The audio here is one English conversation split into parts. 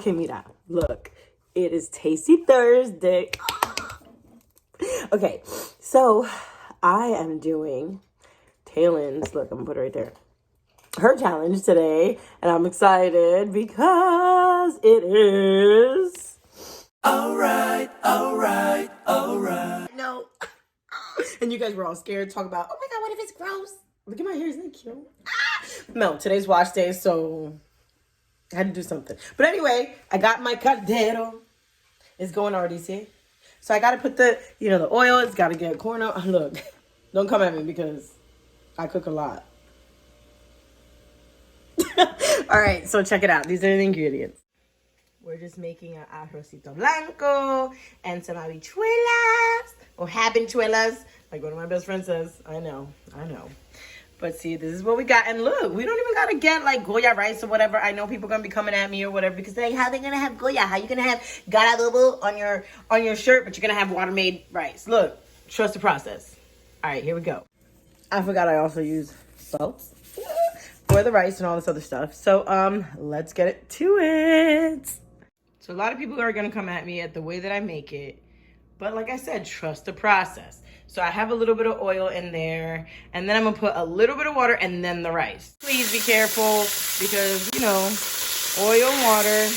Okay, mira, look, it is Tasty Thursday. Okay, so I am doing Taylin's, look, I'm gonna put it right there, her challenge today, and I'm excited because it is all right. No. And you guys were all scared to talk about, oh my God, what if it's gross? Look at my hair, isn't it cute? No, today's wash day, so I had to do something. But anyway, I got my caldero. It's going already, see? So I got to put the oil. It's got to get corn out. Look, don't come at me because I cook a lot. All right, so check it out. These are the ingredients. We're just making an arrocito blanco and some habichuelas or habichuelas, like one of my best friends says. I know. But see, this is what we got. And look, we don't even got to get like Goya rice or whatever. I know people are going to be coming at me or whatever because they how they going to have Goya? How you going to have garadobo on your shirt, but you're going to have water-made rice? Look, trust the process. All right, here we go. I forgot I also use salt for the rice and all this other stuff. So let's get it to it. So a lot of people are going to come at me at the way that I make it. But like I said, trust the process. So I have a little bit of oil in there, and then I'm gonna put a little bit of water and then the rice. Please be careful because, oil and water,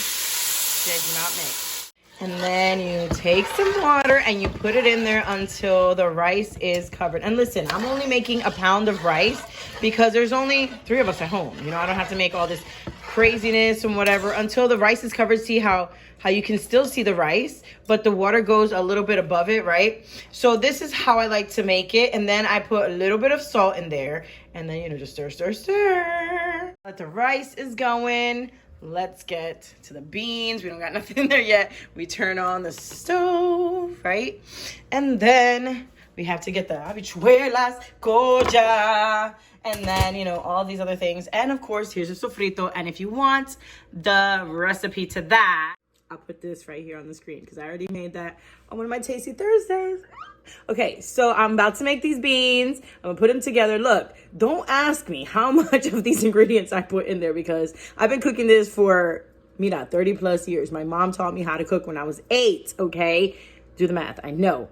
they do not mix. And then you take some water and you put it in there until the rice is covered. And listen, I'm only making a pound of rice because there's only 3 of us at home. I don't have to make all this craziness and whatever until the rice is covered. See how you can still see the rice, but the water goes a little bit above it, right? So this is how I like to make it. And then I put a little bit of salt in there and then, just stir. Let the rice is going. Let's get to the beans. We don't got nothing in there yet. We turn on the stove, right? And then we have to get the habichuelas, goya, and then, all these other things. And of course, here's a sofrito. And if you want the recipe to that, I'll put this right here on the screen because I already made that on one of my Tasty Thursdays. Okay, so I'm about to make these beans. I'm gonna put them together. Look, don't ask me how much of these ingredients I put in there because I've been cooking this for, 30 plus years. My mom taught me how to cook when I was 8, okay? Do the math, I know.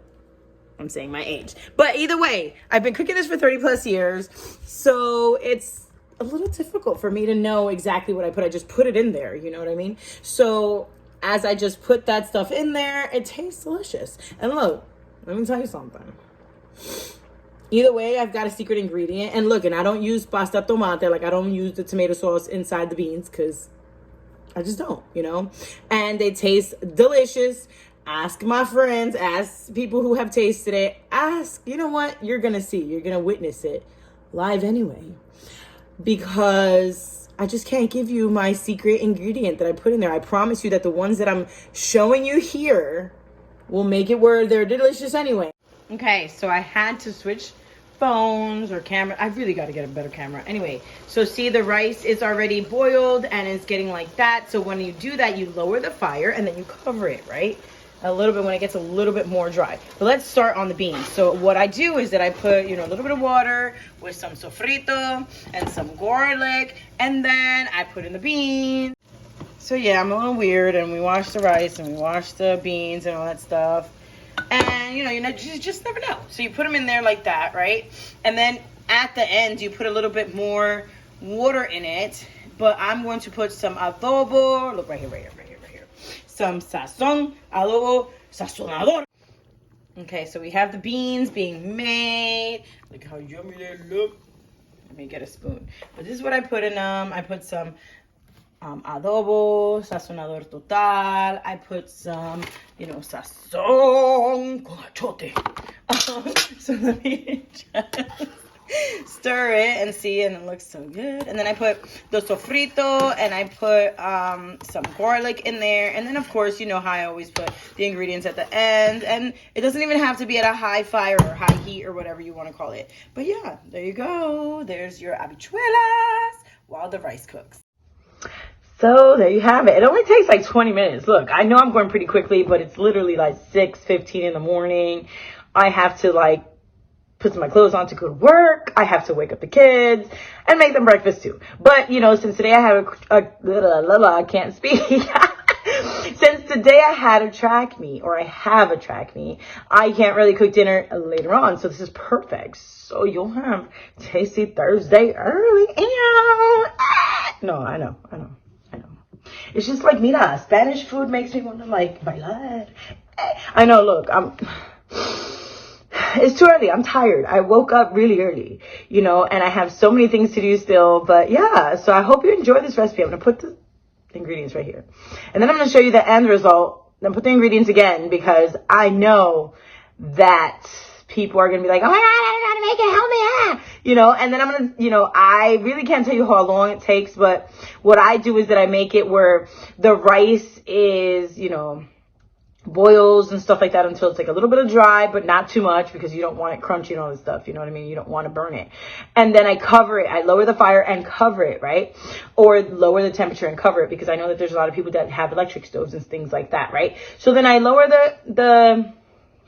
I'm saying my age. But either way, I've been cooking this for 30 plus years. So it's a little difficult for me to know exactly what I put. I just put it in there, you know what I mean? So as I just put that stuff in there, it tastes delicious. And look, let me tell you something. Either way, I've got a secret ingredient. And look, and I don't use pasta tomate. Like I don't use the tomato sauce inside the beans because I just don't, And they taste delicious. Ask my friends, ask people who have tasted it. Ask, you know what? You're going to see. You're going to witness it live anyway. Because I just can't give you my secret ingredient that I put in there. I promise you that the ones that I'm showing you here will make it where they're delicious anyway. Okay, so I had to switch phones or camera. I really got to get a better camera. Anyway, so see the rice is already boiled and it's getting like that. So when you do that, you lower the fire and then you cover it, right? A little bit when it gets a little bit more dry. But let's start on the beans. So what I do is that I put, a little bit of water with some sofrito and some garlic, and then I put in the beans. So yeah, I'm a little weird, and we wash the rice and we wash the beans and all that stuff. And you just never know. So you put them in there like that, right? And then at the end, you put a little bit more water in it. But I'm going to put some adobo. Look right here. Some sazon, adobo, sazonador. Okay, so we have the beans being made. Look how yummy they look. Let me get a spoon. But this is what I put in them. I put some adobo, sazonador total. I put some, sazon con achote. So let me just stir it and see, and it looks so good. And then I put the sofrito and I put some garlic in there. And then of course, you know how I always put the ingredients at the end. And it doesn't even have to be at a high fire or high heat or whatever you want to call it. But yeah, there you go. There's your habichuelas while the rice cooks. So there you have it. It only takes like 20 minutes. Look, I know I'm going pretty quickly, but it's literally like 6:15 in the morning. I have to put my clothes on to go to work. I have to wake up the kids and make them breakfast too. But, since today I have I can't speak. Since today I had a track meet, or I have a track meet, I can't really cook dinner later on. So this is perfect. So you'll have Tasty Thursday early. No, I know. It's just like, mira, Spanish food makes me want to like bailar. I know, look, it's too early. I'm tired. I woke up really early, you know, and I have so many things to do still. But yeah, so I hope you enjoy this recipe. I'm going to put the ingredients right here. And then I'm going to show you the end result. Then put the ingredients again, because I know that people are going to be like, oh my God, I don't know how to make it. Help me. You know, and then I'm going to, you know, I really can't tell you how long it takes. But what I do is that I make it where the rice is, you know, boils and stuff like that until it's like a little bit of dry, but not too much, because you don't want it crunchy and all this stuff. You know what I mean? You don't want to burn it. And then I cover it. I lower the fire and cover it, right? Or lower the temperature and cover it, because I know that there's a lot of people that have electric stoves and things like that, right? So then I lower the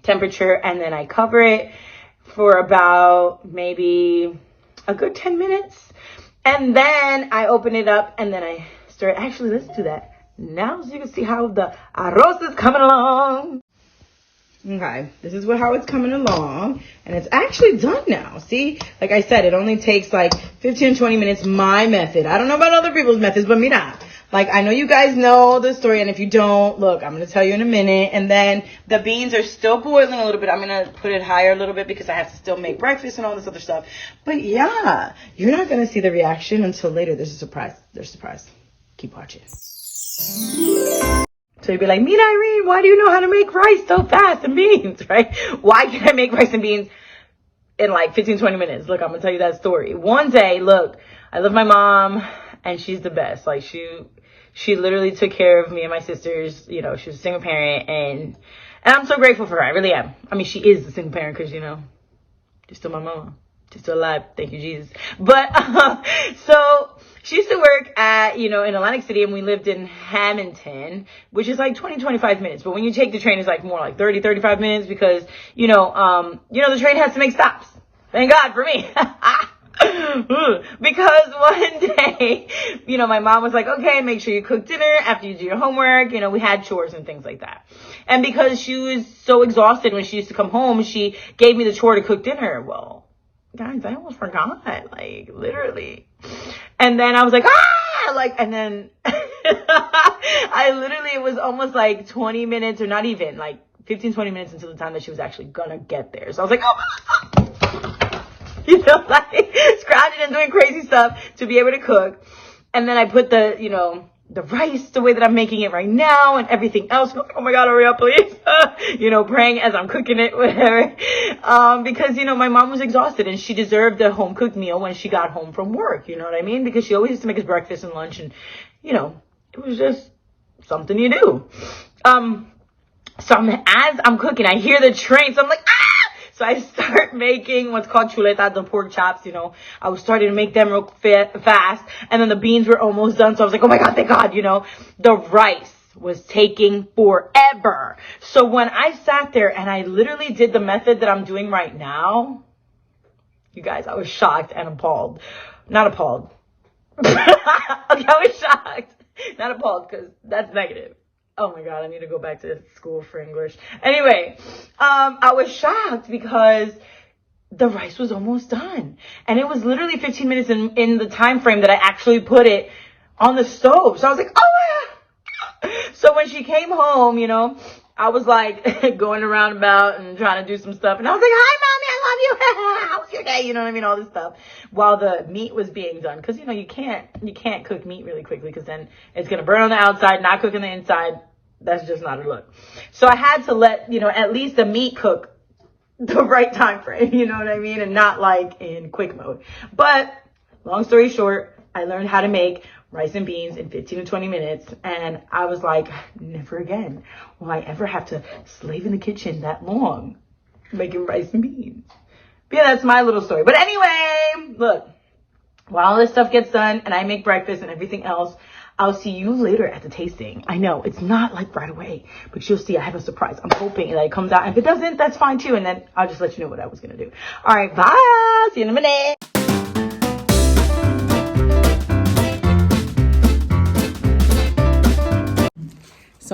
temperature and then I cover it for about maybe a good 10 minutes. And then I open it up and then I stir it. Actually, let's do that now, so you can see how the arroz is coming along. Okay, this is how it's coming along, and it's actually done now. See, like I said, it only takes like 15 20 minutes. My method. I don't know about other people's methods, but mira, like, I know you guys know the story, and if you don't, look, I'm going to tell you in a minute. And then the beans are still boiling a little bit. I'm going to put it higher a little bit because I have to still make breakfast and all this other stuff. But yeah, you're not going to see the reaction until later. There's a surprise. There's a surprise. Keep watching. So you'd be like, Mina Irene, why do you know how to make rice so fast and beans, right? Why can I make rice and beans in like 15, 20 minutes? Look, I'm going to tell you that story. One day, look, I love my mom and she's the best. Like she literally took care of me and my sisters. You know, she was a single parent and I'm so grateful for her. I really am. I mean, she is a single parent because, you know, she's still my mama. She's still alive. Thank you, Jesus. But, so she used to work at, you know, in Atlantic City, and we lived in Hamilton, which is like 20, 25 minutes. But when you take the train, it's like more like 30, 35 minutes because, you know, the train has to make stops. Thank God for me. Because one day, you know, my mom was like, okay, make sure you cook dinner after you do your homework. You know, we had chores and things like that. And because she was so exhausted when she used to come home, she gave me the chore to cook dinner. Well, guys, I almost forgot, like, literally. And then I was like, and then it was almost like 20 minutes or not even, like 15, 20 minutes until the time that she was actually gonna get there. So I was like, you know, like scrounging and doing crazy stuff to be able to cook. And then I put the, you know, the rice the way that I'm making it right now and everything else. Oh my God, hurry up, please. You know, praying as I'm cooking it, whatever. Because, you know, my mom was exhausted and she deserved a home cooked meal when she got home from work. You know what I mean? Because she always used to make us breakfast and lunch and, you know, it was just something you do. So as I'm cooking, I hear the train. So I'm like, So I start making what's called chuleta, the pork chops, you know. I was starting to make them real fast. And then the beans were almost done. So I was like, oh my God, thank God, you know. The rice was taking forever. So when I sat there and I literally did the method that I'm doing right now, you guys, I was shocked and appalled. Not appalled. Okay, I was shocked. Not appalled because that's negative. Oh my God, I need to go back to school for English. Anyway, I was shocked because the rice was almost done. And it was literally 15 minutes in the time frame that I actually put it on the stove. So I was like, oh my God. So when she came home, you know, I was like going around about and trying to do some stuff. And I was like, hi, Mommy, I love you. How was your day? You know what I mean? All this stuff while the meat was being done. Because, you know, you can't cook meat really quickly because then it's going to burn on the outside, not cook on the inside. That's just not a look. So I had to let, you know, at least the meat cook the right time frame. You know what I mean? And not like in quick mode. But long story short, I learned how to make rice and beans in 15 to 20 minutes. And I was like, never again will I ever have to slave in the kitchen that long making rice and beans. But yeah, that's my little story. But anyway, look, while all this stuff gets done and I make breakfast and everything else, I'll see you later at the tasting. I know it's not like right away, but you'll see I have a surprise. I'm hoping that it comes out. And if it doesn't, that's fine too. And then I'll just let you know what I was going to do. All right, bye. See you in a minute.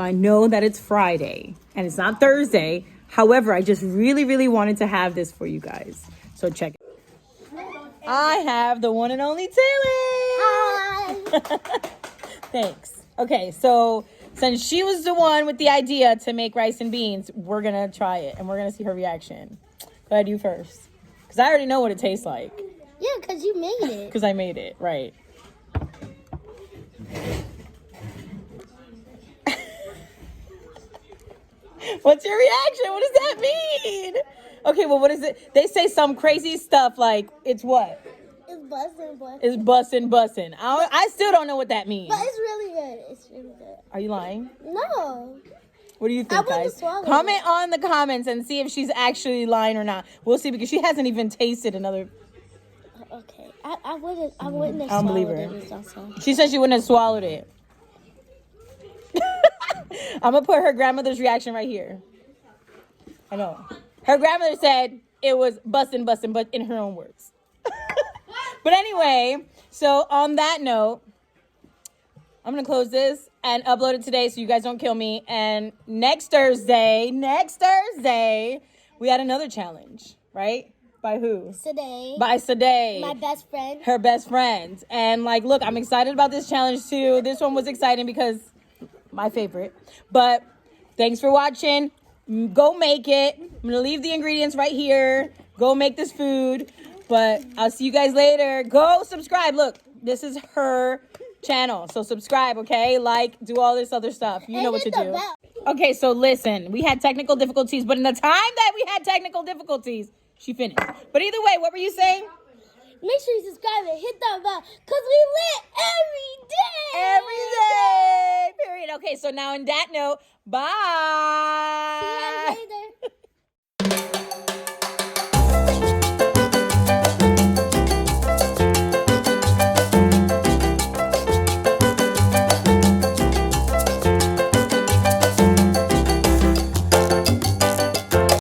So I know that it's Friday and it's not Thursday. However, I just really, really wanted to have this for you guys. So check it. I have the one and only Taylor. Hi. Thanks. Okay, so since she was the one with the idea to make rice and beans, we're going to try it and we're going to see her reaction. Go ahead, you first. Because I already know what it tastes like. Yeah, because you made it. Because I made it, right. What's your reaction? What does that mean? Okay, well, what is it? They say some crazy stuff like, it's what? It's bussin', bussin'. It's bussin'. I still don't know what that means. But it's really good. It's really good. Are you lying? No. What do you I think, wouldn't guys? swallow Comment on the comments and see if she's actually lying or not. We'll see, because she hasn't even tasted another. Okay. I wouldn't have I don't believe swallowed her. it also. She said she wouldn't have swallowed it. I'm going to put her grandmother's reaction right here. I know. Her grandmother said it was bussin', but in her own words. But anyway, so on that note, I'm going to close this and upload it today so you guys don't kill me. And next Thursday, we had another challenge, right? By who? Today. By Sade. My best friend. Her best friend. And like, look, I'm excited about this challenge too. This one was exciting because my favorite. But thanks for watching. Go make it. I'm going to leave the ingredients right here. Go make this food. But I'll see you guys later. Go subscribe. Look, this is her channel. So subscribe, okay? Like, do all this other stuff. You know what to do. Okay, so listen. We had technical difficulties. But in the time that we had technical difficulties, she finished. But either way, what were you saying? Make sure you subscribe and hit that bell because we lit every day. Every day. Period. Okay, so now on that note, bye. See you guys later.